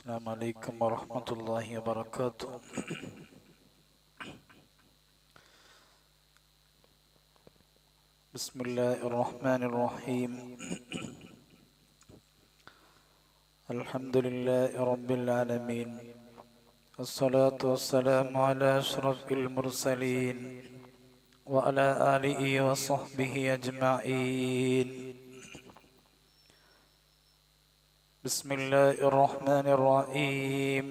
السلام عليكم ورحمة الله وبركاته. بسم الله الرحمن الرحيم. الحمد لله رب العالمين، الصلاة والسلام على أشرف المرسلين وعلى آله وصحبه أجمعين. بسم الله الرحمن الرحيم.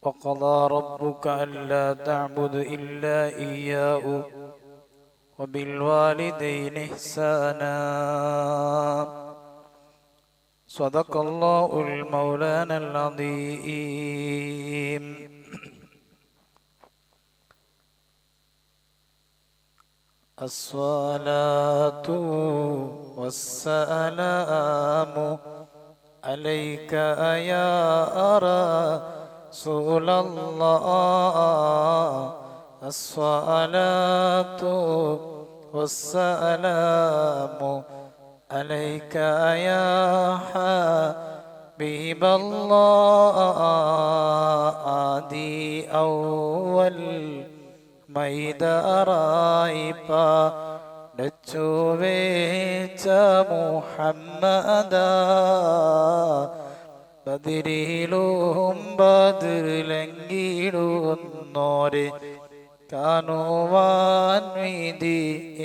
وقضى ربك ألا تعبد إلا إياه وبالوالدين إحسانا. صدق الله المولانا العظيم. الصلاة والسلام عليك يا رسول الله. الصلاة والسلام عليك يا حبيب الله. آدي أول മൈദറായിപ്പ ഡച്ചുവേച്ച മുഹമ്മദ. ബദിരിലും ബദിലങ്കിടുന്നോരെ കാണുവാൻ വിധി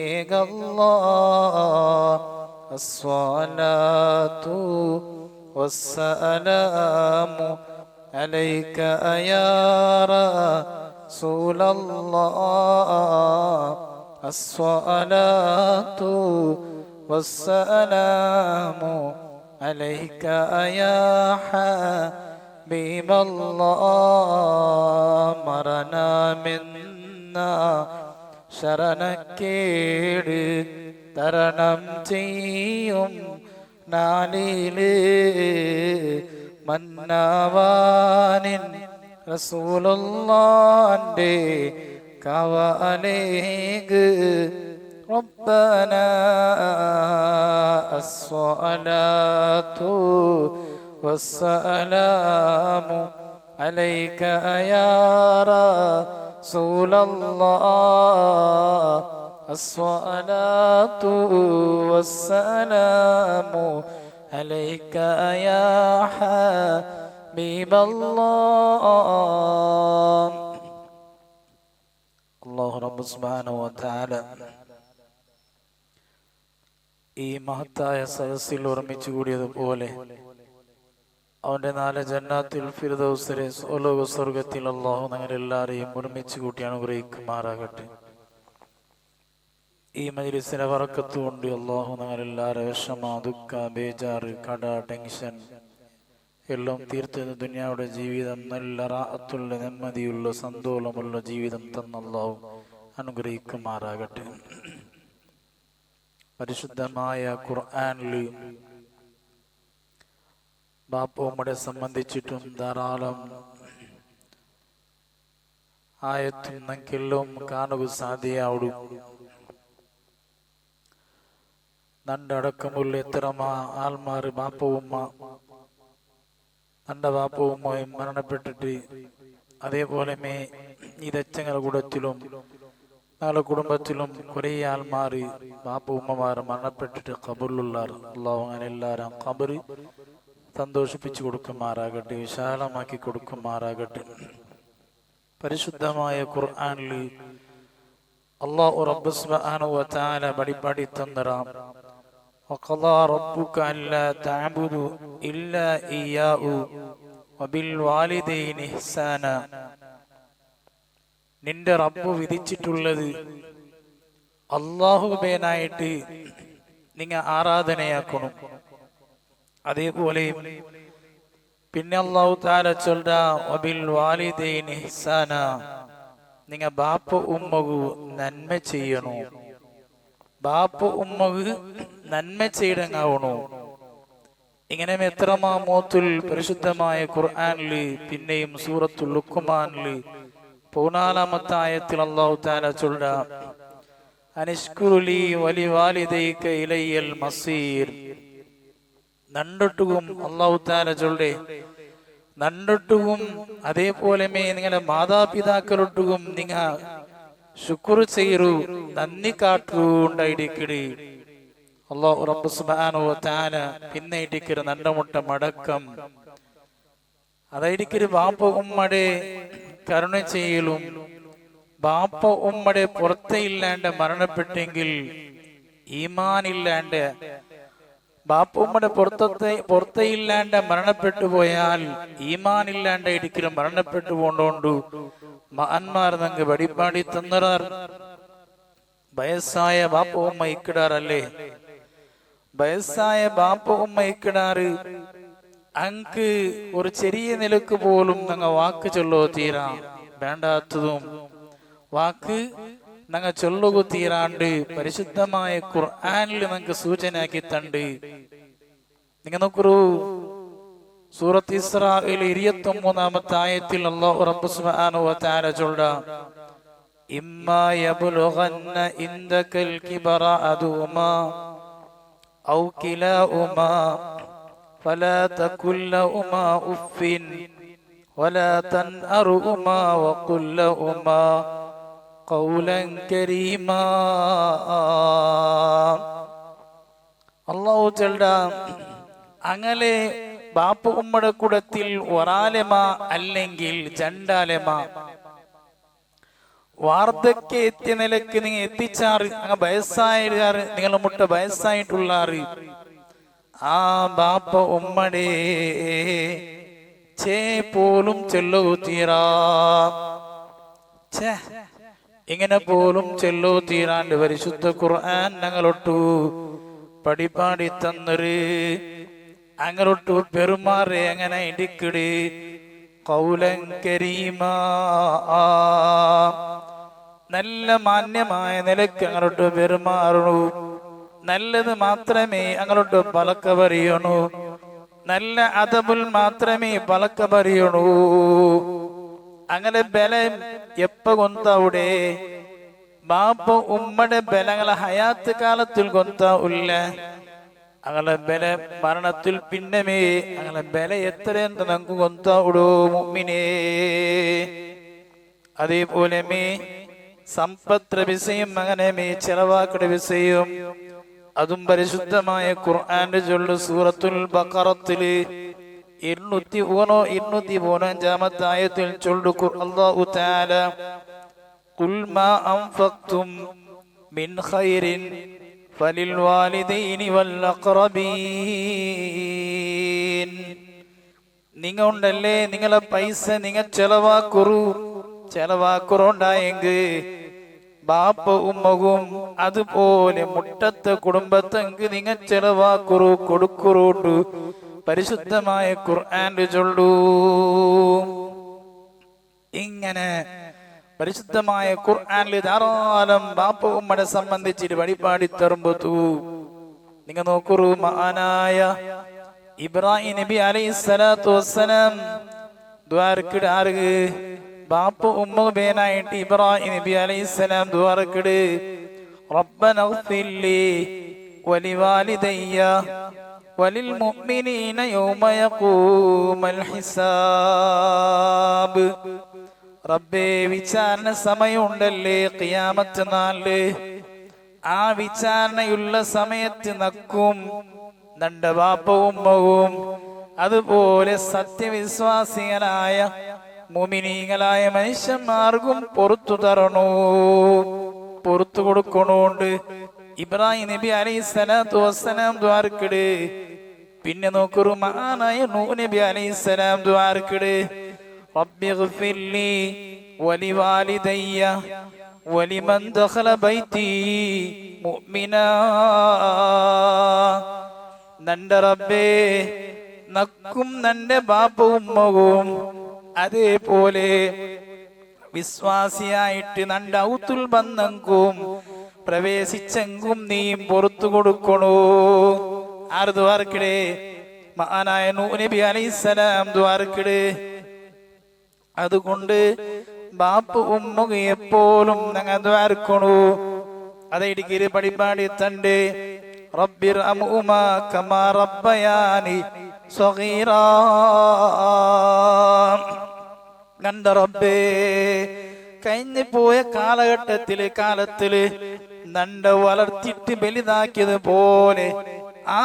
ഏകല്ലാഹ്. അസ്സലാത്തു വസ്സലാമു അലൈക യാ رسول الله. الصلاة والسلام عليك يا حبيب الله. مرنا منا ശരണക്കേട് തരണം ചെയ്യും നാളില് മന്നവാനിൻ റസൂലുള്ളാന്റെ കവലേഗ് റബ്ബന. അസ്സലാത്തു വസ്സലാമു അലൈക യാ റസൂലല്ലാഹ്. അസ്സലാത്തു വസ്സലാമു അലൈക യാ അല്ലാഹു റബ്ബ് സുബ്ഹാനഹു വ തആല ഈ മഹത്തായ സദസ്സിൽ ഒരുമിച്ച് കൂടിയതുപോലെ അവന്റെ 4 ജന്നാത്തുൽ ഫിർദൗസിലെ സ്വലോക സ്വർഗത്തിൽ അല്ലാഹു ഞങ്ങളെല്ലാവരെയും ഒരുമിച്ച് കൂട്ടി അനുഗ്രഹിക്കുമാറാകട്ടെ. ഈ മജ്‌ലിസിലെ ബറക്കത്ത് കൊണ്ട് അല്ലാഹു ഞങ്ങളെല്ലാവരുടെ വിഷമ, ദുഃഖ, ബേജാറ്, കട, ടെൻഷൻ എല്ലാം തീർത്ത് ദുനിയാവുടെ ജീവിതം നല്ല റാഹത്തുള്ള, നെമ്മതിയുള്ള, സന്തോഷമുള്ള ജീവിതം തന്നല്ലാഹു അനുഗ്രഹിക്കുമാറാകട്ടെ. പരിശുദ്ധമായ ഖുർആനിൽ ബാപ്പുമ്മടെ സംബന്ധിച്ചിട്ടും ധാരാളം ആയത്തും നമുക്കെല്ലാം കാണുക സാധ്യയാവുള്ളൂ. നണ്ടടക്കമുള്ള എത്രമാ ആൾമാർ ബാപ്പുമ്മ എൻ്റെ ബാപ്പുമ്മയും മരണപ്പെട്ടിട്ട്, അതേപോലെ ഈ ദച്ചങ്ങളുടെ കൂടത്തിലും 4 കുടുംബത്തിലും കുറേ ആൾമാർ ബാപ്പുമ്മമാർ മരണപ്പെട്ടിട്ട് ഖബറിലുള്ളാർ. അല്ലാഹു അങ്ങനെ എല്ലാവരും ഖബർ സന്തോഷിപ്പിച്ചു കൊടുക്കുമാറാകട്ടെ, വിശാലമാക്കി കൊടുക്കുമാറാകട്ടെ. പരിശുദ്ധമായ ഖുർആനിൽ അല്ലാഹു റബ്ബ് സുബ്ഹാനഹു വ തആല പടി തന്നറാം. وقضى ربك ألا تعبدوا إلا إياه وبالوالدين إحسانا. നിന്റെ റബ്ബ് വിധിച്ചിട്ടുള്ളത് അല്ലാഹുവിനായിട്ട് നിങ്ങൾ ആരാധനയാക്കണം. അതേപോലെ പിന്നെ അല്ലാഹു തആല ചൊല്ലാ വബിൽ വാലിദൈനി ഇഹ്സാന, നിങ്ങൾ ബാപ്പ ഉമ്മക്ക് നന്മ ചെയ്യണോ. ബാപ്പ ഉമ്മക്ക് നന്മ ചെയ്യണങ്ങാവണോ. ഇങ്ങനെ എത്രമാ മോത്തുൽ പരിശുദ്ധമായ ഖുർആനിൽ പിന്നെയും സൂറത്തുൽ ലുഖ്മാനിൽ 14-ാമത്തെ ആയത്തിൽ അല്ലാഹു തആല ചൊല്ലാ അനിഷ്കുറുലി വലി വാലിദൈക ഇലയ്യൽ മസീർ. നണ്ടൊട്ടുകും അല്ലാഹു തആല ചൊല്ലേ നണ്ടൊട്ടുകും അതേപോലെ നിങ്ങളുടെ മാതാപിതാക്കളൊട്ടുകും നിങ്ങ ശുക്ർ ചെയ്യൂ നന്ദി കാട്ടൂ ഉണ്ടായിടിക്കട് അല്ലാഹു റബ്ബ് സുബ്ഹാനഹു വ തആല പിന്നെ ഇടിക്കരു നണ്ടമുട്ട മടക്കം അതായിരിക്കും ബാപ്പ ഉമ്മടെ കരുണ ചെയ്യലും ബാപ്പ ഉമ്മടെ പുറത്തെ ഇല്ലാണ്ട് മരണപ്പെട്ടെങ്കിൽ ഈമാനില്ലാണ്ട് ബാപ്പ ഉമ്മടെ പുറത്തെ ഇല്ലാണ്ട് മരണപ്പെട്ടു പോയാൽ ഈമാനില്ലാണ്ട് ഇടിക്കലും മരണപ്പെട്ടു പോണ്ടോണ്ടു മഹാന്മാർ നങ്ങ് വടിപാടി തന്നറാർ വയസ്സായ ബാപ്പ ഉമ്മ ഇക്കിടാറല്ലേ വയസ്സായ ബാപ്പ ഉമ്മ ഇക്കിടാറ് അങ്ക് ഒരു ചെറിയ നിലക്ക് പോലും നങ്ങ വാക്ക് ചൊല്ലോ തീരാ വേണ്ടാത്തതും വാക്ക് നങ്ങ ചൊല്ലുക തീരാണ്ട് പരിശുദ്ധമായ ഖുർആനിൽ നമുക്ക് സൂചനയാക്കി തണ്ട് നിങ്ങൾ നോക്കൂ സൂറത്ത് ഇസ്രായിൽ 29-ാമത്തെ ആയത്തിൽ അല്ലാഹു റബ്ബ് സുബ്ഹാനഹു വ തആല ചൊല്ല ഇമ്മാ യബ്ലുഗന്ന ഇൻദകൽ കിബറ അദുമാ ഔ കിലാഉമാ ഫലാ തഖുൽ ലഹുമാ ഉഫിൻ വലാ തൻഅറുമാ വഖുൽ ലഹുമാ ഖൗലൻ കരീമാ അല്ലാഹു ചൊല്ല അങ്ങനെ ബാപ്പ ഉമ്മയുടെ കൂടത്തിൽ ഒരാലെമ അല്ലെങ്കിൽ രണ്ടാലെമ വാർദ്ധക്യ എത്തിയ നിലക്ക് നിങ്ങൾ എത്തിച്ചാറ് അങ്ങ് വയസ്സായ നിങ്ങൾ മുട്ട വയസ്സായിട്ടുള്ളാറ് ആ ബാപ്പ ഉമ്മടെ ചേ പോലും ചെല്ലു തീരാ ഇങ്ങനെ പോലും ചെല്ലു തീരാണ്ട് പരിശുദ്ധ ഖുർആൻ ഞങ്ങളൊട്ടു പടിപാടി തന്നൊരു അങ്ങോട്ട് പെരുമാറി എങ്ങനെ ഇടിക്കട് ഖൗലൻ കരീമാ നല്ല മാന്യമായ നിലക്ക് അങ്ങോട്ട് പെരുമാറണു നല്ലത് മാത്രമേ അങ്ങോട്ട് പലക്ക പറയണു നല്ല അദബുൽ മാത്രമേ പലക്ക പറയണു അങ്ങനെ ബലം എപ്പ കൊന്തവിടെ ബാപ്പ ഉമ്മയുടെ ബലങ്ങളെ ഹയാത്ത് കാലത്തിൽ കൊന്താവില്ല അങ്ങനെ ബല മരണത്തിൽ പിന്നമേ അങ്ങനെ ബല എത്രയെന്ന് നമുക്ക് കൊന്താവിടൂ മുഅ്മിനേ അതേപോലെ സമ്പത്ത് വിഷയം അങ്ങനെ ചെലവാക്കയുടെ വിഷയം അതും പരിശുദ്ധമായ ഖുർആന്റെ ചൊല്ലു സൂറത്തുൽ ബഖറത്തില് 203-205 ആയത്തിൽ ചൊല്ലു അല്ലാഹു തആല ഖുൽ മാ അൻഫഖ്തും മിൻ ഖൈറിൻ ഫലിൽ വാലിദൈനി വൽ അഖറബീൻ നിങ്ങളുണ്ടല്ലേ നിങ്ങളെ പൈസ നിങ്ങൾ ചെലവാക്കുറുണ്ടായെങ്കിൽ ബാപ്പ ഉമ്മകും അതുപോലെ മുട്ടത്തെ കുടുംബത്തെങ്ക് നിങ്ങൾ ചെലവാക്കുറു കൊടുക്കുറുണ്ട് പരിശുദ്ധമായ ഖുർആന്റെ ചൊല്ലൂ ഇങ്ങനെ പരിശുദ്ധമായ ഖുർആനിൽ ധാരാളം ബാപ്പ ഉമ്മനെ സംബന്ധിച്ചിട്ട് വഴിപാടി തരുമ്പത്തു നിങ്ങൾ നോക്കൂ മഹാനായ ഇബ്രാഹിം നബി അലൈഹിസ്സലാത്തു വസ്സലാം ദ്വാരക്കിടാറ് ബാപ്പ ഉമ്മ ബേനായിട്ട് ഇബ്രാഹിം നബി അലൈഹിസ്സലാം ദ്വാരക്കിട് റബ്ബന ഗ്ഫിർലി വലിവാലിദയ്യ വലിൽ മുഅ്മിനീന യൗമ യഖൂമൽ ഹിസാബ് റബ്ബേ വിചാരണ സമയമുണ്ടല്ലേ ഖിയാമത്ത് നാളില് ആ വിചാരണയുള്ള സമയത്ത് നക്കും നന്റെ ബാപ്പ ഉമ്മവും അതുപോലെ സത്യവിശ്വാസികളായ മുഅ്മിനീങ്ങളായ മനുഷ്യന്മാർക്കും പുറത്തു തരണോ പുറത്തു കൊടുക്കണോണ്ട് ഇബ്രാഹിം നബി അലൈഹിസ്സലാത്തു വസ്സലാം ദ്വാരക്കിട് പിന്നെ നോക്കൂ മഹാനായ നൂഹ് നബി അലൈഹിസ്സലാം ദ്വാരക്കിട് റബ്ബി ഗ്ഫിർലി വലിവാലിദയ്യ വലിമൻ ദഖല ബൈതി മുഅ്മിനാ നന്റെ റബ്ബേ നക്കും നന്റെ ബാപ്പ ഉമ്മവും അതേപോലെ വിശ്വാസിയായിട്ട് നന്റെ ഔത്തുൽ ബന്ധങ്കും പ്രവേശിച്ചെങ്കും നീ പുറത്തു കൊടുക്കണോ ആര് ദ്വാരക്കിടേ മഹാനായ നൂഹ് നബി അലൈഹിസ്സലാം ദ്വാരക്കിടേ അതുകൊണ്ട് ബാപ്പ ഉമ്മ എപ്പോഴും ഞങ്ങൾ ദ്വാരക്കണു അതെടുക്കര് പടിപാടി തണ്ട് റബ്ബിർഹംഹുമാ കമാ റബ്ബയാനി സഗീറാ. കണ്ട റബ്ബേ, കഴിഞ്ഞു പോയ കാലത്തില് നണ്ട വളർത്തിട്ട് വലുതാക്കിയത് പോലെ ആ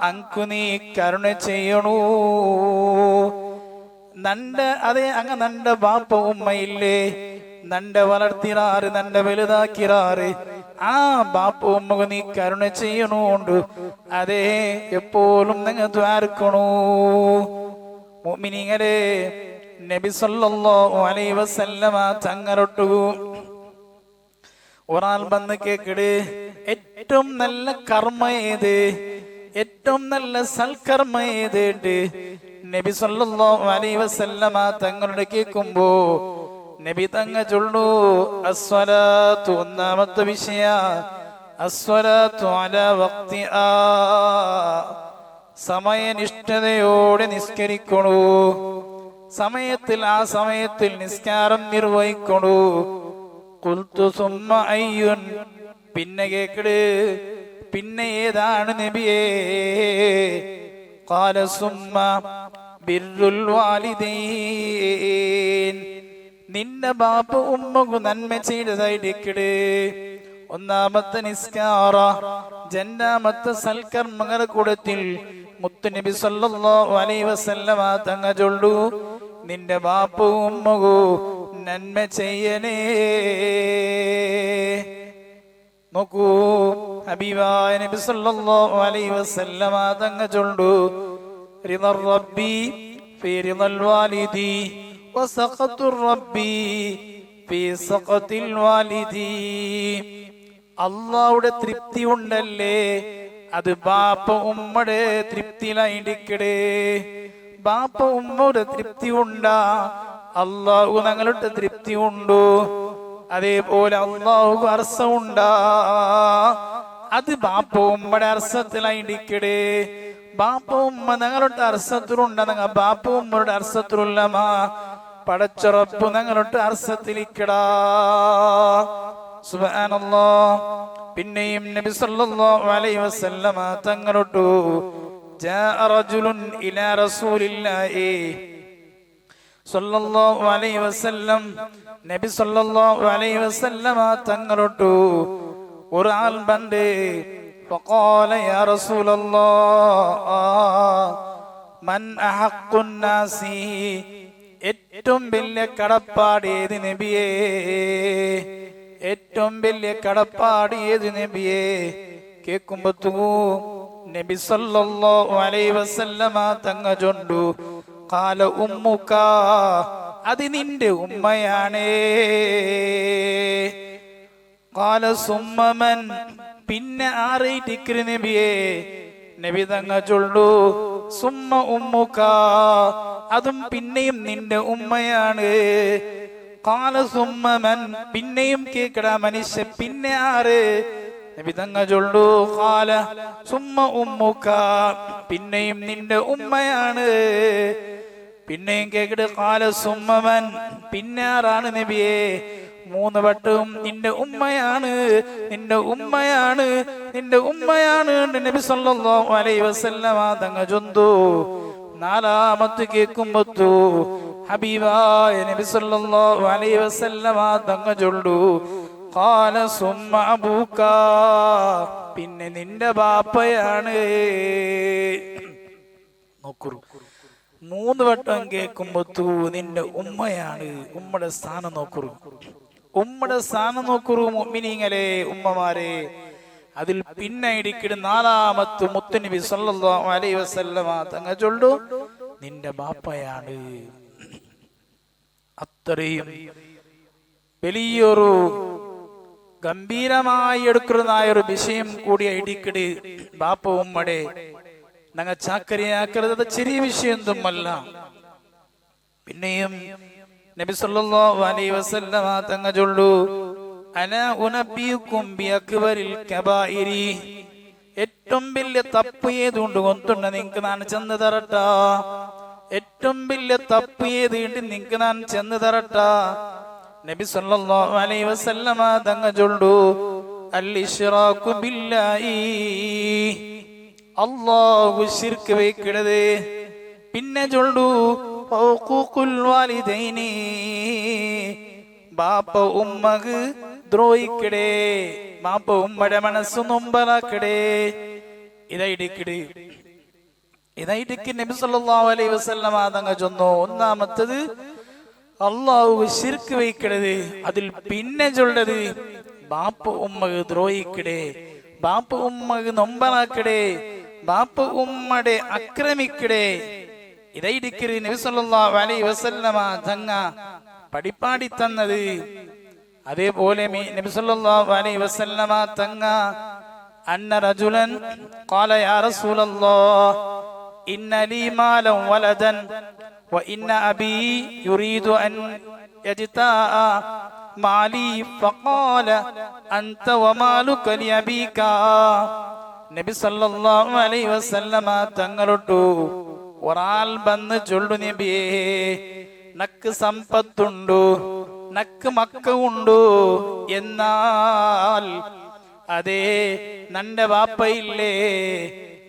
അങ്കു നീ കരുണ ചെയ്യണൂ. നണ്ട അതെ അങ്ങ് നണ്ട ബാപ്പ ഉമ്മയില്ലേ, നണ്ട വളർത്തിറാറ് നണ്ട വലുതാക്കിറാറ് ആ ബാപ്പ ഉമ്മക്ക് നീ കരുണ ചെയ്യണോണ്ട് അതേ എപ്പോഴും നിങ്ങൾ ദ്വാരക്കണൂ. മുഅ്മിനീങ്ങളെ, നബി സല്ലല്ലാഹു അലൈഹി വസല്ലമ തങ്ങളൊട്ടു ഒരാൾ വന്ന് കേക്കട്, ഏറ്റവും നല്ല കർമ്മ ഏത്, ഏറ്റവും നല്ല സൽക്കർമ്മ ഏത്? നബി സല്ലല്ലാഹു അലൈഹി വസല്ലമ തങ്ങളുടെ കേൾക്കുമ്പോ നബി തങ്ങ ചൊല്ലു, അസ്സലാത്തു, ഒന്നാമത്തെ വിഷയ അസ്സലാത്തു അലാ വഖ്തിആ, സമയനിഷ്ഠതയോടെ നിസ്കരിക്കണു, സമയത്തിൽ ആ സമയത്തിൽ നിസ്കാരം നിർവഹിക്കണു. ഖുൽതു സുമ്മ അയ്യുൻ, പിന്നെ കേക്കട്, പിന്നെ ഏതാണ് നബിയേ? ഖാല സുമ്മ ബിർറുൽ വാലിദൈൻ, നിന്റെ ബാപ്പ ഉമ്മക്ക് നന്മ ചെയ്തതായിരിക്കട്. ഒന്നാമത്തെ നിസ്കാര, രണ്ടാമത്തെ സൽക്കർമ്മങ്ങളുടെ കൂടത്തിൽ മുത്തുനബി സല്ലല്ലാഹു അലൈഹി വസല്ലമ തങ്ങൾ ചൊല്ലു, നിന്റെ ബാപ്പ ഉമ്മകു നന്മ ചെയ്യണേ. നോക്കൂ, ഹബീബായ നബി സല്ലല്ലാഹു അലൈഹി വസല്ലമ തങ്ങൾ ചൊല്ലു, റിദർ റബ്ബി ഫീ റിദൽ വാലിദി വസഖത്തുർ റബ്ബി ഫീ സഖത്തിൽ വാലിദി. അല്ലാഹുവിന്റെ തൃപ്തി ഉണ്ടല്ലേ, അത് ബാപ്പ ഉമ്മയുടെ തൃപ്തിയിലായിരിക്കടേ. ബാപ്പ ഉമ്മയുടെ തൃപ്തി ഉണ്ടാ, അള്ളാഹു ഞങ്ങളുടെ തൃപ്തി ഉണ്ടോ. അതേപോലെ അള്ളാഹു അർസമുണ്ടാ, അത് ബാപ്പ ഉമ്മയുടെ അർസത്തിലായിരിക്കടേ. ബാപ്പ ഉമ്മ ഞങ്ങളുടെ അർസത്തിലുണ്ട, ഞങ്ങൾ ബാപ്പ ഉമ്മയുടെ അർസത്തിലുള്ളമാ പടച്ചുറപ്പ് ഞങ്ങളുടെ അർസത്തിലിക്കടാ. സുബ്ഹാനല്ലാഹ്. പിന്നെയും നബി സല്ലല്ലാഹു അലൈഹി വസല്ലമ തങ്ങളോട്ടു, ജാഅ റജുലുൻ ഇലാ റസൂലില്ലാഹി സല്ലല്ലാഹു അലൈഹി വസല്ലം, നബി സല്ലല്ലാഹു അലൈഹി വസല്ലമ തങ്ങളോട്ടു ഒരാൾ ബണ്ട്. ഫഖാല യാ റസൂലല്ലാഹ് മൻ അഹഖുൻ നാസി, ഏറ്റവും വലിയ കടപ്പാട് ഏത് നബിയേ? ഏറ്റവും വലിയ കടപ്പാട് ഏത് നബിയേ? കേൾക്കുമ്പോ നബി സല്ലല്ലാഹു അലൈഹി വസല്ലമ തങ്ങൾ ചൊല്ലു, ഖാല ഉമ്മുക, അത് നിന്റെ ഉമ്മയാണേ. ഖാല സുമ്മ മൻ, പിന്നെ ആരേറ്റിക്കര് നബിയേ? നബി തങ്ങൾ ചൊല്ലു, സുമ്മ ഉമ്മുക, അതും പിന്നെയും നിന്റെ ഉമ്മയാണ്. ഖാല സുമ്മ മൻ, പിന്നെയും കേക്കടാ മനുഷ്യ, പിന്നെ ആര്? നബി തങ്ങൾ ചൊല്ലു, ഖാല സുമ്മ ഉമ്മുക, പിന്നെയും നിന്റെ ഉമ്മയാണ്. പിന്നെയും കേക്കട്, ഖാല സുമ്മ മൻ, പിന്നെ ആരാണ് നബിയേ? മൂന്ന് വട്ടവും നിന്റെ ഉമ്മയാണ്, നിന്റെ ഉമ്മയാണ്, നിന്റെ ഉമ്മയാണ് നബി സല്ലല്ലാഹു അലൈഹി വസല്ലമ തങ്ങൾ ചൊല്ലു. നാലാമത്തെ കേൾക്കുമ്പോ ഹബീബായ നബി സല്ലല്ലാഹു അലൈഹി വസല്ലമ തങ്ങൾ ചൊല്ലു, ഖാല സുമ്മ അബൂക, പിന്നെ നിന്റെ ബാപ്പയാണ്. നോക്കൂ, മൂന്ന് വട്ടം കേൾക്കുമ്പോ നിന്റെ ഉമ്മയാണ്. ഉമ്മയുടെ സ്ഥാനം നോക്കൂ, ഉമ്മയുടെ സ്ഥാനം നോക്കൂ മുഅ്മിനീങ്ങളെ, ഉമ്മമാരെ. അതിൽ പിന്നെ ഇടിക്കിട് നാലാമത്തെ മുത്തുനബി സല്ലല്ലാഹു അലൈഹി വസല്ലമ തങ്ങൾ ചൊല്ലു, നിന്റെ ബാപ്പയാണ്. അത്രയും വലിയൊരു ഗംഭീരമായി എടുക്കുന്നതായ ഒരു വിഷയം കൂടി ഇടിക്കിട് ബാപ്പ ഉമ്മടെ ഞങ്ങൾ ചാക്കരിയാക്കരുത്, ചെറിയ വിഷയം ഒന്നുമല്ല. പിന്നെയും നബി സല്ലല്ലാഹു അലൈഹി വസല്ലമ തങ്ങൾ ചൊല്ലു, അലാ ഉനബ്ബിയുക്കും ബിഅക്ബരിൽ കബായിരി, ഏറ്റവും വലിയ തപ്പ് ഏതുകൊണ്ട് കൊണ്ടുണ്ട് നിങ്ങൾക്ക് ഞാൻ ചെന്ന് തരട്ടാ. ഏറ്റവും വലിയ തപ്പ് ഏത് നിങ്ങൾക്ക് ഞാൻ ചെന്ന് തരട്ടാ. നബി സല്ലല്ലാഹു അലൈഹി വസല്ലമ തങ്ങൾ ചൊല്ലു, അൽ ഇശ്റാഖു ബില്ലാഹി, അല്ലാഹു ശിർക്ക് വെക്കരുത്. പിന്നെ ചൊല്ലു ഹുഖൂഖുൽ വാലിദൈനി, ബാപ്പ ഉമ്മക്ക് ദ്രോഹിക്കടേ, ബാപ്പ ഉമ്മയുടെ മനസ്സ് നൊമ്പലാക്കടേ. ഇതായിട്ട് നബി സല്ലല്ലാഹു അലൈഹി വസല്ലമ തങ്ങൾ ചൊന്നു. ഒന്നാമത്തത് അല്ലാഹു ശിർക്ക് വെക്കരുത്. അതിൽ പിന്നെ ചൊല്ലത് ബാപ്പ ഉമ്മക്ക് ദ്രോഹിക്കടേ, ബാപ്പ ഉമ്മക്ക് നൊമ്പലാക്കടേ, ബാപ്പ ഉമ്മടെ ആക്രമിക്കടേ. ഇതായിട്ട് നബി സല്ലല്ലാഹു അലൈഹി വസല്ലമ തങ്ങ പഠിപ്പാടി തന്നത്. അതേപോലെ നബി സല്ലല്ലാഹു അലൈഹി വസല്ലമ തങ്ങ അന്ന റജുലൻ ഖാല യാ റസൂലല്ലാഹ് ഇന്ന ലീ മാലൻ വലദൻ വ ഇന്ന അബീ യുരീദു അൻ യജ്താഅ മാലി ഫഖാല അൻത വമാലുക ലിഅബീക. നബി സല്ലല്ലാഹു അലൈഹി വസല്ലമ തങ്ങളോട് ഒരാൾ വന്ന് ചൊല്ലു, നബിയേ, നക്ക് സമ്പത്തുണ്ടു, നക്ക് മക്ക ഉണ്ടു, എന്നാൽ അതേ നന്റെ വാപ്പയില്ലേ,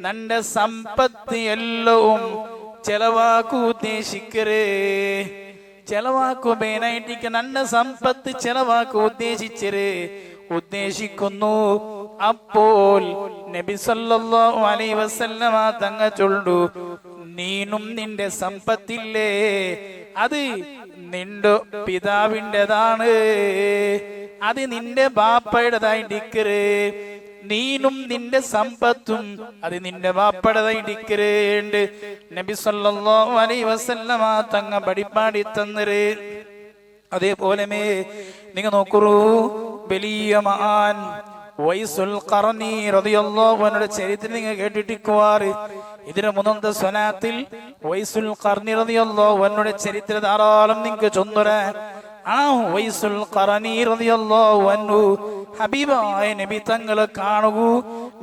നന്റെ സമ്പത്ത് എല്ലവും ചെലവാക്കു ഉദ്ദേശിക്കരേ, ചെലവാക്കു മേനായിട്ടിക്ക് നന്റെ സമ്പത്ത് ചെലവാക്കു ഉദ്ദേശിക്കുന്നു. അപ്പോൾ നബി സല്ലല്ലാഹു അലൈഹി വസല്ലമ തങ്ങ ചൊല്ലു, നീനും നിന്റെ സമ്പത്തില്ലേ, അത് നിന്റെ പിതാവിൻ്റെതാണ്, അത് നിന്റെ ബാപ്പയുടേതായിട്ടിക്കര്. നീനും നിന്റെ സമ്പത്തും അത് നിന്റെ ബാപ്പയുടേതായിട്ടിക്കരേണ്ട് നബി സല്ലല്ലാഹു അലൈഹി വസല്ലമ തങ്ങ പഠിപ്പാടി തന്നര്. അതേപോലെ നിങ്ങൾ നോക്കൂ, വലിയ മഹാൻ വൈസുൽ ഖർനി റളിയല്ലാഹു അൻഹുവിന്റെ ചരിത്രം നിങ്ങൾ കേട്ടിട്ടിക്കുവാറ്. ഇതിന് മുന്നത്തെ സ്വലാത്തിൽ വൈസുൽ ഖർനി റളിയല്ലാഹു അൻഹുവിന്റെ ചരിത്രം ധാരാളം നിങ്ങൾക്ക് ചൊന്നുരാ. ആ വൈസുൽ ഖർനി റളിയല്ലാഹു അൻഹു ഹബീബായ നബി തങ്ങളെ കാണുകൂ,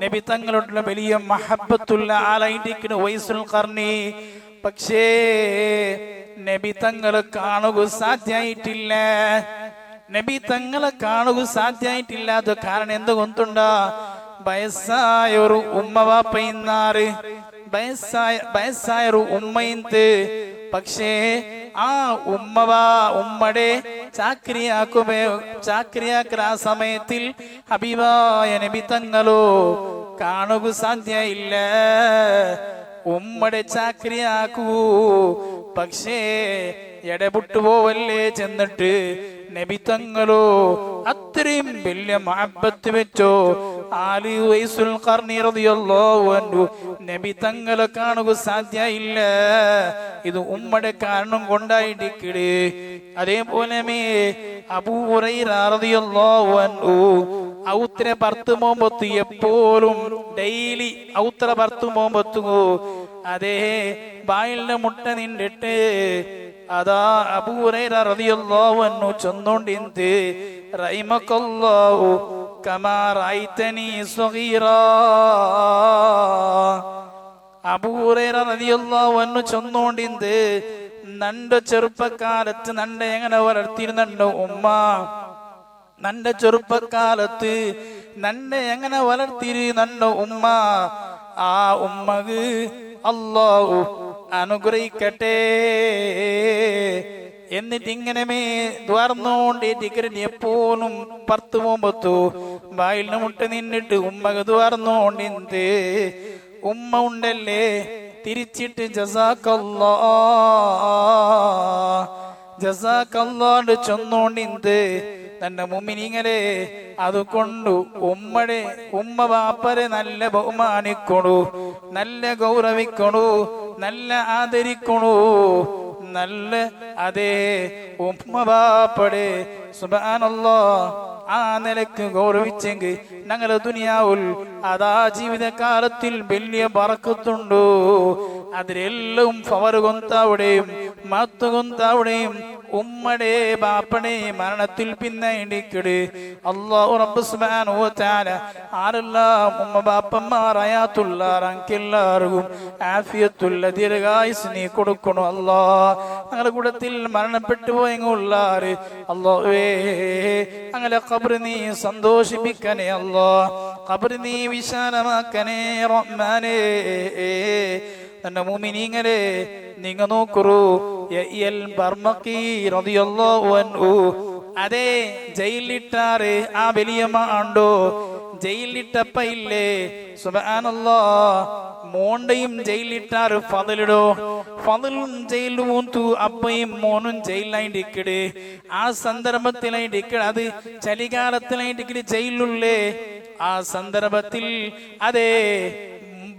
നബി തങ്ങളുടെ വലിയ മഹബ്ബത്തുള്ള ആളായിട്ടിരിക്കുന്നു വൈസുൽ ഖർനി. പക്ഷേ നബി തങ്ങളെ കാണുക സാധ്യമായിട്ടില്ല. നബി തങ്ങളെ കാണുക സാധ്യമായിട്ടില്ലാത്ത കാരണം എന്തുകൊണ്ടുണ്ടാ? വയസ്സായ ഒരു ഉമ്മ വാപ്പയിന്നാറ്, വയസ്സായ ഒരു ഉമ്മയിന്ത്. പക്ഷേ ആ ഉമ്മടെ ചാക്രിയാക്കുന്ന ആ സമയത്തിൽ ഹബീബായ നബി തങ്ങളോ കാണുക സാധ്യയില്ല. ഉമ്മടെ ചാക്രിയാക്കൂ, പക്ഷേ എടപെട്ടു പോവല്ലേ ചെന്നിട്ട് നബി തങ്ങളോ അത്രയും വലിയ മഹബത്ത് വെച്ചോ ആലി വൈസുൽ ഖർനി റളിയല്ലാഹു അൻഹു നബി തങ്ങളെ കാണുക സാധ്യയില്ല. ഇത് ഉമ്മയുടെ കാരണം കൊണ്ടായിട്ടിക്കട്. അതേപോലെ അബൂ ഹുറൈറ റളിയല്ലാഹു അൻഹു ഔത്ര പർത്ത് മോമ്പത്ത് എപ്പോഴും ഡെയിലി ഔത്ര പർത്ത് മോമ്പത്തു അതേ ബായിലിന്റെ മുട്ട നിന്നിട്ട് അതാ അബൂ ഹുറൈറ റളിയല്ലാഹു അൻഹു ചൊന്നോണ്ടിന്ത് റഹിമക്കല്ലാഹു കമാ റഅയ്തനി സഗീറാ. അബൂ ഹുറൈറ റളിയല്ലാഹു അൻഹു ചൊന്നോണ്ടിന്ത് നന്റെ ചെറുപ്പക്കാലത്ത് നന്റെ എങ്ങനെ വളർത്തിയിരുന്നുണ്ടോ ഉമ്മ, നന്റെ ചെറുപ്പക്കാലത്ത് നന്നെ എങ്ങനെ വളർത്തിയിരുന്നുണ്ടോ ഉമ്മ, ആ ഉമ്മക്ക് അല്ലാഹു അനുഗ്രഹിക്കട്ടെ. എന്നിട്ട് ഇങ്ങനെ ദ്വാർന്നോണ്ടിരിക്കരുത്. എപ്പോഴും പർത്ത് പോകുമ്പത്തു വായിലിന് മുട്ട നിന്നിട്ട് ഉമ്മക്ക് ദ്വാർന്നോണ്ടിന്ത് ഉമ്മ ഉണ്ടല്ലേ തിരിച്ചിട്ട് ജസാക്കല്ലാണ്ട് ചൊന്നോണ്ടിന്ത് തന്റെ മുമ്മിനിങ്ങളെ അതുകൊണ്ടു ഉമ്മ ബാപ്പരെ നല്ല ബഹുമാനിക്കണു, നല്ല ഗൗരവിക്കണു, നല്ല ആദരിക്കണു, നല്ല അതേ ഉമ്മ ബാപ്പടെ സുബ്ഹാനല്ലാഹ് ആ നിലക്ക് ഗൗരവിച്ചെങ്കിൽ ഞങ്ങളെ ദുനിയാവുൽ അതാ ജീവിതകാലത്തിൽ വലിയ ബറക്കത്തുണ്ടു. അതിലെല്ലാം ഫവർ കൊന്തവിടെയും മത്ത് കൊന്തവിടെയും ഉമ്മടെ ബാപ്പടെ മരണത്തിൽ പിന്നെ ഇടിക്കട്. അല്ലാഹു റബ്ബ് സുബ്ഹാനഹു വ തആല ആരെല്ലാം ഉമ്മ ബാപ്പന്മാർ ആയാത്തുള്ള എല്ലാവർക്കും ആഫിയത്തുള്ള ദീർഘായുസ് നീ കൊടുക്കണു. അല്ലാഹ് ഞങ്ങളുടെ കൂട്ടത്തിൽ മരണപ്പെട്ടു പോയെങ്കുള്ളാറ് അല്ലാഹുവേ ഞങ്ങളെ ഖബർ നീ സന്തോഷിപ്പിക്കണേ അല്ലാ, ഖബർ നീ വിശാലമാക്കണേ റഹ്മാനേ. എന്റെ മുഅ്മിനീങ്ങളെ നിങ്ങ നോക്കൂ, യഹ്യൽ ബർമഖി റളിയല്ലാഹു അൻഹു അതെ ജയിലിട്ടാറ് ആ വലിയ മാണ്ടോ ജയിലിട്ടപ്പ ഇല്ലേ സുബ്ഹാനല്ലാഹ് മോണ്ടയും ജയിലിട്ടാറ് ഫضലിടോ ഫضലും ജയിലും ഊന്തു അപ്പയും മോനും ജയിലായിട്ടിക്കട് ആ സന്ദർഭത്തിലായിട്ടിക്കട് അത് ചലികാലത്തിലായിട്ടിക്കട് ജയിലുള്ളേ ആ സന്ദർഭത്തിൽ അതെ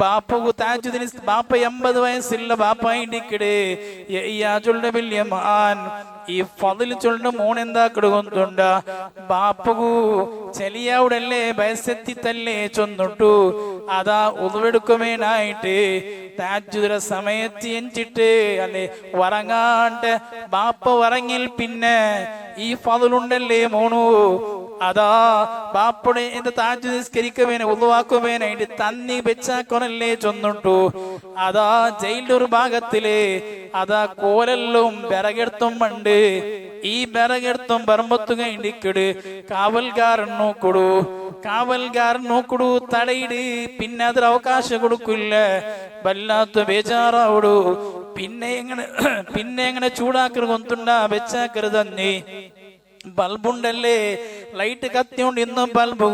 ബാപ്പു താജുദ്ദീൻ ബാപ്പ 80 വയസ്സുള്ള ബാപ്പായിട്ടിക്കട് യാജുളുടെ വലിയ മാൻ ഈ ഫضൽ ചൊല്ലുന്ന മോൻ എന്താ കിടകൊണ്ടുണ്ട ബാപ്പു ചെലിയാവുടല്ലേ വയസ്സെത്തി തല്ലേ ചൊന്നിട്ടു അതാ ഉളവെടുക്കുമേനായിട്ട് താജുദ്ദീൻ സമയത്ത് എഞ്ചിട്ട് അല്ലെ ഉറങ്ങാണ്ട് ബാപ്പ ഉറങ്ങിൽ പിന്നെ ഈ ഫضലുണ്ടല്ലേ മോനു അതാ ബാപ്പയുടെ എന്ത് താജ് നിസ്കരിക്കുവേനെ ഉളവാക്കുവേനായിട്ട് തന്നി വെച്ചാക്കൊനല്ലേ ചൊന്നിട്ടു അതാ ജയിലിന്റെ ഒരു ഭാഗത്തില് അതാ കോലെല്ലും വിറകെടുത്തും ഉണ്ട് ഈ വിറകെടുത്തും പറമ്പത്തു കഴിഞ്ഞിക്കട് കാവൽക്കാരൻ നോക്കടു തടയിട് പിന്നെ അതൊരു അവകാശം കൊടുക്കില്ല വല്ലാത്ത ബേജാറാവടു പിന്നെ എങ്ങനെ ചൂടാക്കരുത് കൊന്തുണ്ടാ വെച്ചാക്കരുത് തന്നെ ബൾബുണ്ടല്ലേ ലൈറ്റ് കത്തിയോണ്ട് ഇന്നും ബൾബു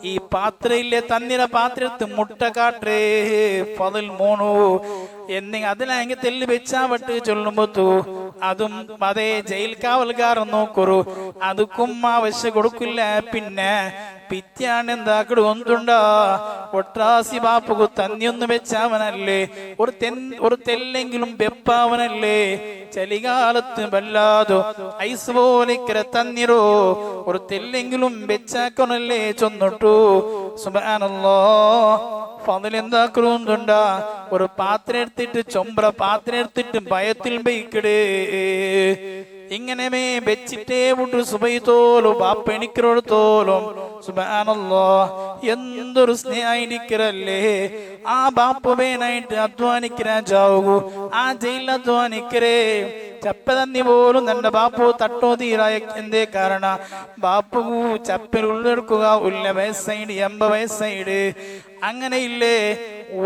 ഈ പാത്രയില്ലേ തന്നിര പാത്രത്ത് മുട്ട കാട്ടേ ഫضൽ മോണു എന്നി അതിലാങ്കിൽ തെല്ല് വെച്ചാവട്ട് ചൊല്ലുമ്പോ അതും അതേ ജയിൽ കാവൽക്കാരൻ നോക്കൂ അതുക്കും ആവശ്യം കൊടുക്കില്ല പിന്നെ പിത്യാണ് എന്താക്കട് ഒന്നുണ്ടാ ഒട്രാസി ബാപ്പു തന്നിയൊന്ന് വെച്ചാവനല്ലേ ഒരു തെല്ലെങ്കിലും വെപ്പാവനല്ലേ ചലികാലത്ത് വല്ലാതോ ഐസ് പോലിക്കര തന്നിരോ ഒരു തെല്ലെങ്കിലും വെച്ചാക്കണല്ലേ ചൊന്നിട്ടു സുബ്ഹാനല്ലാഹ് ഫضൽ എന്താക്കുന്നുണ്ടാ ഒരു പാത്രം എടുത്തിട്ട് ചൊമ്പ്ര പാത്രം എടുത്തിട്ട് ഭയത്തിൽ ബൈക്കടേ ഇങ്ങനെ വെച്ചിട്ടേ വിട്ടു സുബൈത്തോലും ബാപ്പ എണിക്കരോടത്തോലും സുബ്ഹാനല്ലാഹ് എന്തൊരു സ്നേഹിക്കരല്ലേ ആ ബാപ്പ വേനായിട്ട് അധ്വാനിക്കാൻ ചാവൂ ആ ജയിലിൽ അധ്വാനിക്കരേ ചപ്പതന്നി പോലും തന്റെ ബാപ്പു തട്ടോ തീരായ എന്തേ കാരണ ബാപ്പു ചപ്പലുള്ളെടുക്കുക ഉള്ള വയസ്സൈഡ് 80 വയസ്സൈഡ് അങ്ങനെ ഇല്ലേ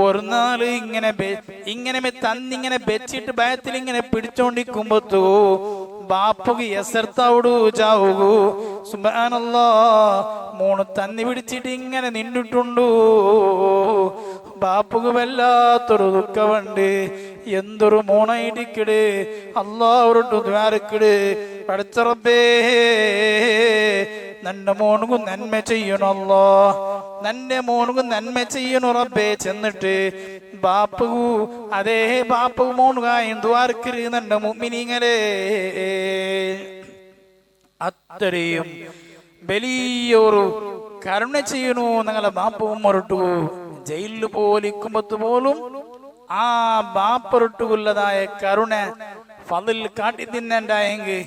ഒരു നാള് ഇങ്ങനെ തന്നിങ്ങനെ വെച്ചിട്ട് ഭയത്തിൽ ഇങ്ങനെ പിടിച്ചോണ്ടിരിക്കുമ്പോ ബാപ്പുക്ക് എസർത്താവടു ചാവൂ സുബ്ഹാനല്ലാഹ് മോണ് തന്നി പിടിച്ചിട്ട് ഇങ്ങനെ നിന്നിട്ടുണ്ടു ബാപ്പുക്ക് വല്ലാത്തൊരു ദുഃഖമുണ്ട് എന്തൊരു മോണായിട്ടിക്കട് അല്ലാഹുവോട് ദ്വാരക്കട് പഠിച്ച റബ്ബേ നന്റെ മോനുക്കും നന്മ ചെയ്യണല്ലോ നന്റെ മോനുക്കും നന്മ ചെയ്യണു റബ്ബേ ചെന്നിട്ട് ബാപ്പു അതേ ബാപ്പു മോനുകായും ദ്വാരക്കര് നന്റെ മുഅ്മിനീങ്ങളെ അത്രയും വലിയൊരു കരുണ ചെയ്യണു ഞങ്ങളെ ബാപ്പുവും മൊരട്ടു ജയിലിൽ പോലിക്കുമ്പത്ത് പോലും ആ ബാപ്പറൊട്ടുള്ളതായ കരുണ ഫضൽ കാട്ടി തിന്നണ്ടായെങ്കിൽ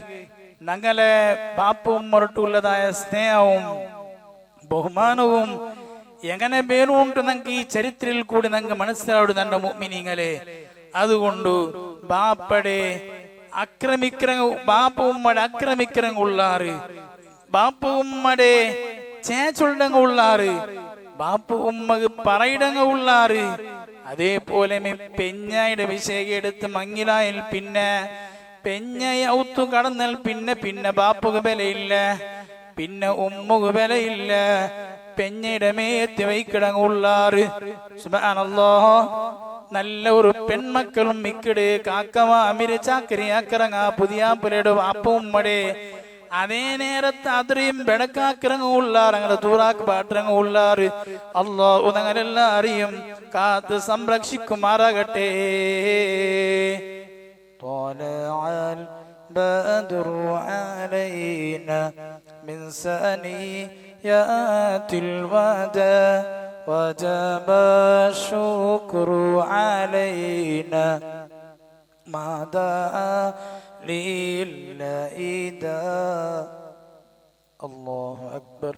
ഞങ്ങളെ ബാപ്പും മൊരട്ടുള്ളതായ സ്നേഹവും ബഹുമാനവും എങ്ങനെ വേണുണ്ട് ഞങ്ങൾക്ക് ഈ ചരിത്രത്തിൽ കൂടി ഞങ്ങൾക്ക് മനസ്സിലാവും നന്റെ മുഅ്മിനീങ്ങളെ. അതുകൊണ്ട് ബാപ്പടെ ബാപ്പ ഉമ്മടെ ആക്രമിക്കറങ്ങുള്ളാറ് ബാപ്പ ഉമ്മടെ ചേച്ചുള്ളങ്ങ ഉള്ളാറ് ബാപ്പ ഉമ്മക്ക് പറയിടങ്ങ ഉള്ളാറ് അതേപോലെ പെഞ്ഞായുടെ വിഷയം എടുത്ത് മങ്ങിലായിൽ പിന്നെ പെഞ്ഞ ഔത്തു കടന്നാൽ പിന്നെ ബാപ്പുക്ക് വിലയില്ല പിന്നെ ഉമ്മുക്ക് വിലയില്ല പെഞ്ഞയുടെ മേത്ത് വൈക്കിടങ്ങുള്ളാറ് സുബ്ഹാനല്ലാഹ് നല്ല ഒരു പെൺമക്കളും മിക്കട് കാക്കമാ അമിര് ചാക്കരിയാക്കിറങ്ങ പുതിയാപ്പുലയുടെ ബാപ്പ ഉമ്മടെ അതേ നേരത്തെ അത്രയും ബെടക്കാക്കിറങ്ങുള്ളാറ് അങ്ങനെ ദൂറാക്ക് പാട്ടിറങ്ങുള്ളാറ് അല്ലാഹു ഞങ്ങളെല്ലാരെയും കാത്ത് സംരക്ഷിക്കുമാറാകട്ടെ. البدر علينا من ثنيات الوداع وجب الشكر علينا ما دعا لله داع. الله أكبر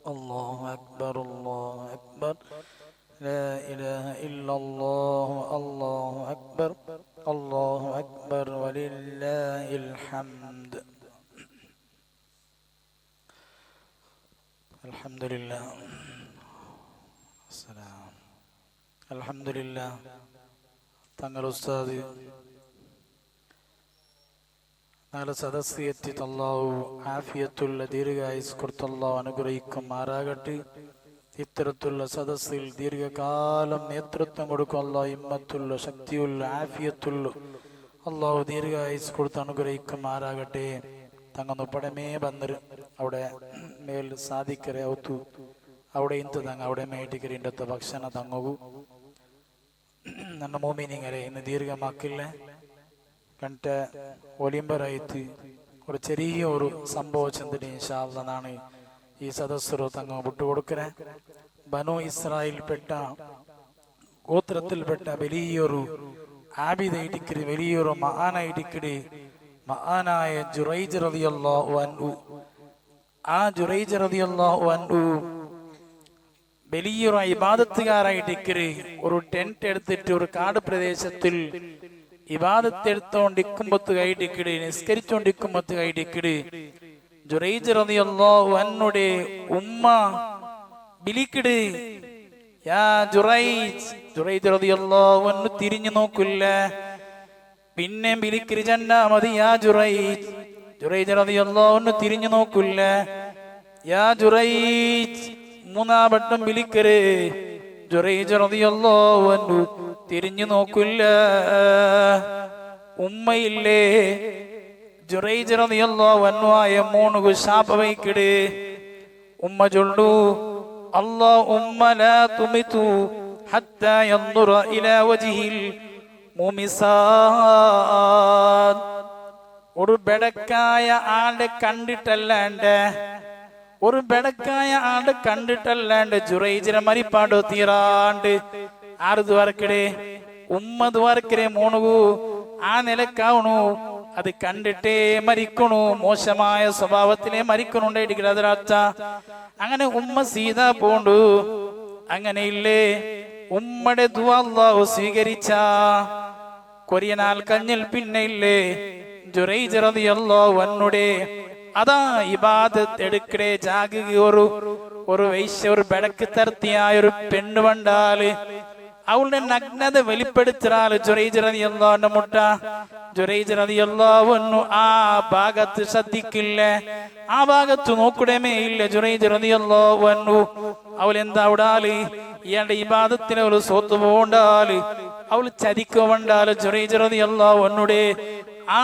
الله أكبر الله أكبر لا إله إلا الله الله أكبر الله أكبر ولله അൽഹംദുലില്ലാഹ് തങ്ങൾ ഉസ്താദ് നാളെ സദസ്സ് എത്തി അല്ലാഹു ആഫിയത്തുള്ള ദീർഘായുസ് കൊടുത്ത് അല്ലാഹു അനുഗ്രഹിക്കുമാറാകട്ടെ. ഇത്തരത്തിലുള്ള സദസ്സിൽ ദീർഘകാലം നേതൃത്വം കൊടുക്കും അല്ലാഹു ഹിമ്മത്തുള്ള ശക്തിയുള്ള ആഫിയത്തുള്ള അല്ലാഹു ദീർഘായുസ് കൊടുത്ത് അനുഗ്രഹിക്കുമാറാകട്ടെ. തങ്ങൊന്ന് പടമേ ബന്നര് അവിടെ മേൽ സാധിക്കರೆ ഔത്തു അവിടെ ಇಂತ തങ്ങ അവിടെ മേടിക്കരി ഇണ്ടത്തെ ഭക്ഷണ തങ്ങൂ ನನ್ನ മോമിനിങ്ങളെ ഇന്ന് ദീർഘമാക്കില്ല കണ്ട ഒലിമ്പറായിട്ട് ഒരു ചെറിയ ഒരു സംഭവം ചെന്നിട്ട് ഇൻഷാ അല്ലാഹ് നാണ് ഈ സദസ്സറോ തങ്ങ വിട്ടുകൊടുക്കണേ. ബനു ഇസ്രായേൽപ്പെട്ട ഗോത്രത്തിൽപ്പെട്ട വലിയൊരു ആബിദായിട്ടിക്കടി വലിയൊരു മഹാനായിട്ടിക്കടി മഹാനായ ജുറൈജ് റളിയല്ലാഹു അൻഹു. ആ ജുറൈജ് റളിയല്ലാഹു അൻഹു വലിയൊരു ഇബാദത്തുകാരായിട്ടിക്കര് ഒരു ടെന്റ് എടുത്തിട്ട് ഒരു കാട് പ്രദേശത്തിൽ ഇബാദത്ത് എടുത്തോണ്ടിക്കുമ്പത്ത് കൈട്ടിക്കിട് നിസ്കരിച്ചോണ്ടിക്കുമ്പത്ത് കൈട്ടിക്കിട് ജുറൈജ് റളിയല്ലാഹു അൻഹുടെ ഉമ്മ വിളിക്കിട് യാ ജുറൈജ്. ജുറൈജ് റളിയല്ലാഹു അൻഹു തിരിഞ്ഞു നോക്കില്ല. പിന്നെ വിളിക്കിര് രണ്ടാമത് യാ ജുറൈജ്. ജുറൈജ് റളിയല്ലാഹു അൻഹു തിരിഞ്ഞു നോക്കില്ല. യാ ജുറൈജ്. മൂന്നാം വട്ടം വിളിക്കര്. ജുറൈജ് റളിയല്ലാഹു അൻഹു തിരിഞ്ഞു നോക്കില്ല. ഉമ്മയില്ലേ ജുറൈജ് റളിയല്ലാഹു അൻഹു ആയ മോനുകു ശാപ വയ്ക്കിട്. ഉമ്മ ചൊല്ലു അല്ലാഹുമ്മ ലാ തുമിതു ഹത്താ യൻദുറ ഇലാ വജ്ഹിൽ മുമിസാദ്. ഒരു ബെടക്കായ ആളെ കണ്ടിട്ടല്ലാണ്ട് ഒരു ബെടക്കായ ആള് കണ്ടിട്ടല്ലാണ്ട് ജുറൈജിനെ മരിപ്പാടോ തീരാണ്ട് ആറ് ദ്വാരക്കടേ ഉമ്മ ദ്വാരക്കരെ മോണുകു ആ നിലക്കാവണു. അത് കണ്ടിട്ടേ മരിക്കണു. മോശമായ സ്വഭാവത്തിലെ മരിക്കണുണ്ടായിരിക്കും അതിനർത്ഥ. അങ്ങനെ ഉമ്മ സീത പോണ്ടു. അങ്ങനെയില്ലേ ഉമ്മയുടെ ദുആ അല്ലാഹു സ്വീകരിച്ച കൊറിയനാൽ കഞ്ഞിൽ പിന്നെ ഇല്ലേ ജുറൈജ് റളിയല്ലാഹു അൻഹുടെ അതാ ഇബാദത്ത് എടുക്കടേ ജാഗുക ഒരു വൈശ്യ ഒരു ബെടക്ക് തർത്തിയായ ഒരു പെണ്ണ് കണ്ടാല് അവളുടെ നഗ്നത വെളിപ്പെടുത്തിയാല് ജുറൈജ് റളിയല്ലാഹു അൻഹു മുട്ട. ജുറൈജ് റളിയല്ലാഹു അൻഹു ആ ഭാഗത്ത് ശ്രദ്ധിക്കില്ല. ആ ഭാഗത്ത് നോക്കണമേ ഇല്ല. ജുറൈജ് റളിയല്ലാഹു അൻഹു അവൾ എന്താ അവിടാല് ഇയാളുടെ ഇബാദത്തിന് ഒരു സ്വത്ത് പോണ്ടാല് അവൾ ചതിക്കുണ്ടാല് ജുറൈജ് റളിയല്ലാഹു അൻഹുടെ ആ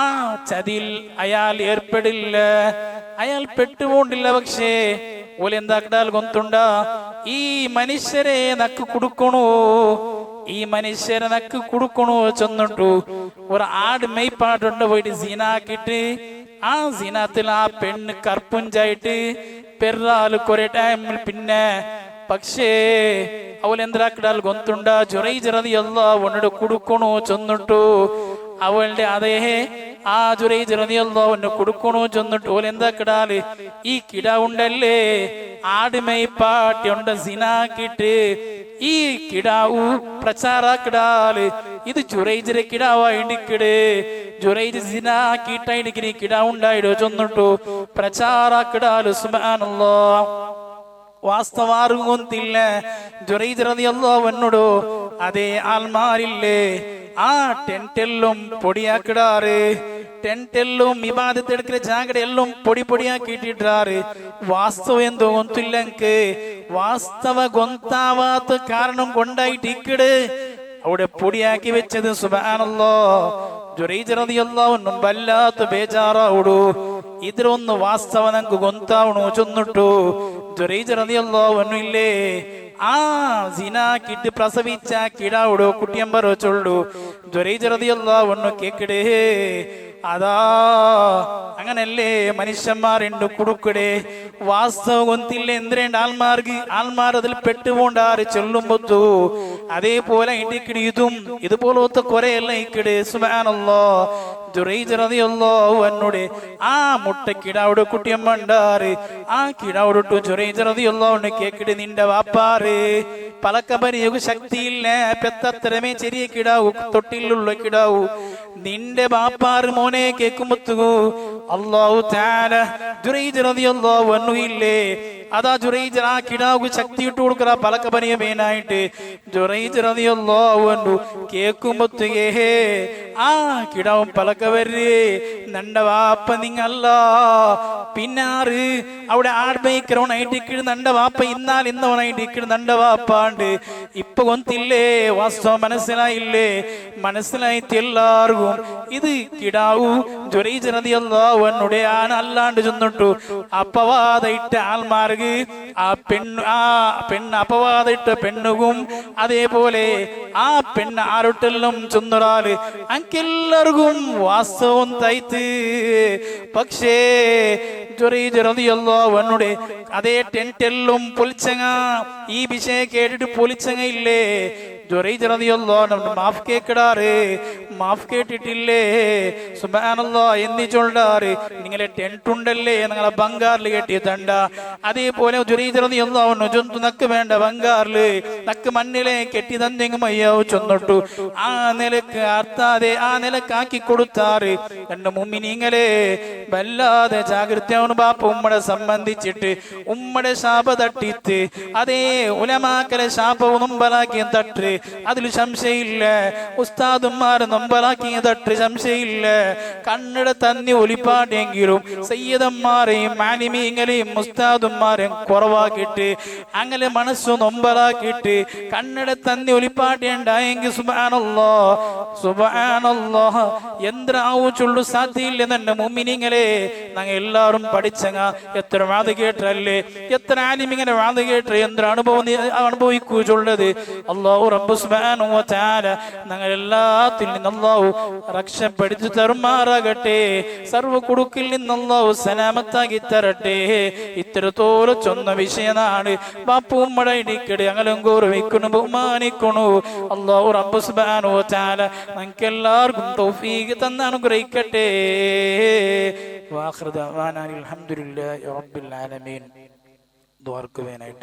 ചതിയിൽ അയാൾ ഏർപ്പെടില്ല. അയാൾ പെട്ടുപോണ്ടില്ല. പക്ഷേ ഓലെന്താക്കിടാൽ ഗൊന്തുണ്ട ഈ മനുഷ്യരെ നക്ക് കൊടുക്കണോ ഈ മനുഷ്യരെ നക്ക് കൊടുക്കണോ ചെന്നിട്ടു ഒരു ആട് മെയ്പാട്ടുണ്ട് പോയിട്ട് സീനാക്കിട്ട് ആ സീനാത്തിൽ ആ പെണ്ണ് കർപ്പുഞ്ചായിട്ട് പെറാല് കുറെ ടൈമിൽ പിന്നെ പക്ഷേ അവലെന്താക്കിടാൽ ഗൊന്തുണ്ട ജുറൈജ് റളിയല്ലാഹു അൻഹു കൊടുക്കണോ ചെന്നിട്ടു അവളുടെ അതേ ആ ജുറൈജ് റളിയല്ലാഹു അൻഹു കൊടുക്കണോ ചെന്നിട്ട് ഓലെന്താ കിടാല് ഈ കിട ഉണ്ടല്ലേ ആടുമൈപ്പാട്ടി ഉണ്ട് സിനാക്കിട്ട് ഈ കിടാവു പ്രചാരാക്കിടാല് ഇത് ജുറൈജിന്റെ കിടാവായിടിക്കിട് ജുറൈജ് സിനാക്കിട്ടായിടിക്കിന് കിടാവുണ്ടായിടോ ചെന്നിട്ടു പ്രചാരാക്കിടാല് സുബ്ഹാനല്ലാഹ്. വാസ്തവാറും കൊന്തില്ല ജുറൈജ് റളിയല്ലാഹു അൻഹു അതേ ആൽമാരില്ലേ ആ ടെന്റെല്ലും പൊടിയാക്കിടാറ്. ടെന്റെല്ലും ഇബാദത്ത് എടുക്കുന്ന ജാഗടെല്ലും പൊടി പൊടിയാക്കിയിട്ടിട്ടാറ്. വാസ്തവം എന്തോ ഗൊന്തില്ലക്ക് വാസ്തവ ഗൊന്താവാത്ത കാരണം കൊണ്ടായിട്ട് ഇക്കിട് അവിടെ പൊടിയാക്കി വെച്ചത്. സുബ്ഹാനല്ലാഹ്. ജുറൈജ് റളിയല്ലാഹു അൻഹു വല്ലാത്ത ബേജാറാവുടു. ഇതിലൊന്ന് വാസ്തവ നമുക്ക് ഗൊന്താവണു ചെന്നിട്ടു ജുറൈജ് റളിയല്ലാഹു അൻഹു ഇല്ലേ ആ സിനാക്കിട്ട് പ്രസവിച്ച കിടാവുടോ കുട്ടിയമ്പറോ ചൊല്ലു ജുറൈജ് റളിയല്ലാഹു അൻഹു കേക്കടേ അതാ അങ്ങനല്ലേ മനുഷ്യന്മാരുണ്ട് കുടുക്കടേ വാസ്തവ ഗൊന്തില്ല എന്തിരേണ്ട ആൾമാർ അതിൽ പെട്ടുപോണ്ടാറ് ചൊല്ലുമ്പോ അതേപോലെ ഇടിക്കിടി ഇതും ഇതുപോലത്തെ കൊറേയല്ല ഇക്കിട്. സുബ്ഹാനല്ലാഹ്. ജുറൈജ് റളിയല്ലാഹു അൻഹുടെ ആ മുട്ട കിടാവുടെ കുട്ടിയമ്മ ഉണ്ടാറ്. ആ കിടാവുടു ജുറൈജ് റളിയല്ലാഹു അൻഹു കേക്കിട് നിന്റെ വാപ്പാറ് പലക്കബരിയുക ശക്തിയില്ല പെത്തത്രമേ ചെറിയ കിടാവു തൊട്ടിലുള്ള കിടാവു നിന്റെ ബാപ്പാറ് മോനെ കേക്കുമ്പത്തുകു അല്ലാഹു തആല ജുറൈജ് റളിയല്ലാഹു അൻഹു ഇല്ലേ അതാ ജുറൈജ് ആ കിടാവ് ശക്തി ഇട്ട് കൊടുക്കുക പലക്കപനിയ മേനായിട്ട് ജുറൈജ് റളിയല്ലാഹു അൻഹു കേക്കുമ്പൊത്തുകേ ആ കിടാവും പലക്കവര് നണ്ട വാപ്പ നിങ്ങല്ല പിന്നാറ് അവിടെ ആഡ്ബൈക്കറോണായിട്ട് നണ്ട വാപ്പ ഇന്നാൽ ഇന്നവനായിട്ട് നണ്ട വാപ്പാണ്ട് ഇപ്പൊ കൊന്തില്ലേ വാസ്തവം മനസ്സിലായില്ലേ മനസ്സിലായിട്ട് എല്ലാവർക്കും ഇത് കിടാവു ജുറൈജ് റളിയല്ലാഹു അൻഹുടെ ആന അല്ലാണ്ട് ചെന്നിട്ടു അപവാദയിട്ട ആൾമാർക്ക് ആ പെണ്ണ് അപവാദയിട്ട പെണ്ണുകും അതേപോലെ ആ പെണ്ണ് ആരൊട്ടെല്ലാം ചെന്നൊരാള് അക്കെല്ലാവർക്കും വാസ്തവം തൈത്ത് പക്ഷേ ജുറൈജ് റളിയല്ലാഹു അൻഹുടെ അതേ ടെന്റെല്ലാം പൊളിച്ചങ്ങ ഈ വിഷയം കേട്ടിട്ട് പൊളിച്ചങ്ങ ഇല്ലേ ജുറൈജ് റളിയല്ലാഹു അൻഹു മാഫ് കേക്കടാറ് മാഫ് കേട്ടിട്ടില്ലേ സുബ്ഹാനല്ലാഹ് എന്നി ചൊല്ലാറ് നിങ്ങളെ ടെന്റ് ഉണ്ടല്ലേ നിങ്ങളെ ബംഗാറിൽ കെട്ടിയ തണ്ട അതേപോലെ ജുറൈജ് റളിയല്ലാഹു അൻഹു ചൊന്തു നക്ക് വേണ്ട ബംഗാറില് നക്ക് മണ്ണിലെ കെട്ടി തന്നെങ്ങും അയ്യാവ് ചൊന്നിട്ടു ആ നിലക്ക് അർത്താതെ ആ നിലക്കാക്കി കൊടുത്താറ് രണ്ട് മുഅ്മിനീങ്ങളെ വല്ലാതെ ജാഗ്രതയാണ് ബാപ്പ ഉമ്മടെ സംബന്ധിച്ചിട്ട് ഉമ്മടെ ശാപ തട്ടിത്ത് അതേ ഉലമാക്കളെ ശാപവും നൊമ്പലാക്കിയ തട്ട് അതിൽ സംശയമില്ല ഉസ്താദുമാരെ നൊമ്പലാക്കിയ തട്ട് സംശയമില്ല കണ്ണട തന്നെ ഒലിപ്പാടെങ്കിലും സയ്യിദന്മാരെയും മാലിമീങ്ങളെയും ഉസ്താദുമാരെയും കുറവാക്കിയിട്ട് അങ്ങനെ മനസ്സു നൊമ്പലാക്കിയിട്ട് കണ്ണട തന്നെ ഒലിപ്പാടേണ്ടായെങ്കിൽ സുബ്ഹാനല്ലാഹ് സുബ്ഹാനല്ലാഹ് എന്താവു ചൊല്ലു സാധ്യയില്ല തന്നെ മുഅ്മിനീങ്ങളെ ഞങ്ങൾ എല്ലാവരും പഠിച്ചങ്ങ എത്ര വാത് കേട്ടല്ലേ എത്ര ആലിമിങ്ങനെ വാത് കേട്ട എന്ത്ര അനുഭവിക്കൂ ചൊല്ലത് അല്ലാഹു റബ്ബ് സുബ്ഹാനഹു വ തആല ഞങ്ങൾ എല്ലാത്തിൽ നിന്ന് അല്ലാഹു രക്ഷപ്പെടുത്തി തരുമാറാകട്ടെ സർവ്വ കുടുക്കിൽ നിന്ന് അല്ലാഹു സലാമത്താക്കി തരട്ടെ ഇത്രത്തോളം ചൊന്ന വിഷയമാണ് ബാപ്പു ഉമ്മടെ ഇടിക്കടി ഞങ്ങളും ഗൗരവിക്കുന്നു ബഹുമാനിക്കുന്നു അല്ലാഹു റബ്ബ് സുബ്ഹാനഹു വ തആല ഞങ്ങൾക്ക് എല്ലാവർക്കും തൗഫീഖ് തന്ന് അനുഗ്രഹിക്കട്ടെ വാഖിറു ദഅവാനാ അൽഹംദുലില്ലാഹി റബ്ബിൽ ആലമീൻ. ദുആർക്ക് വേനായിട്ട്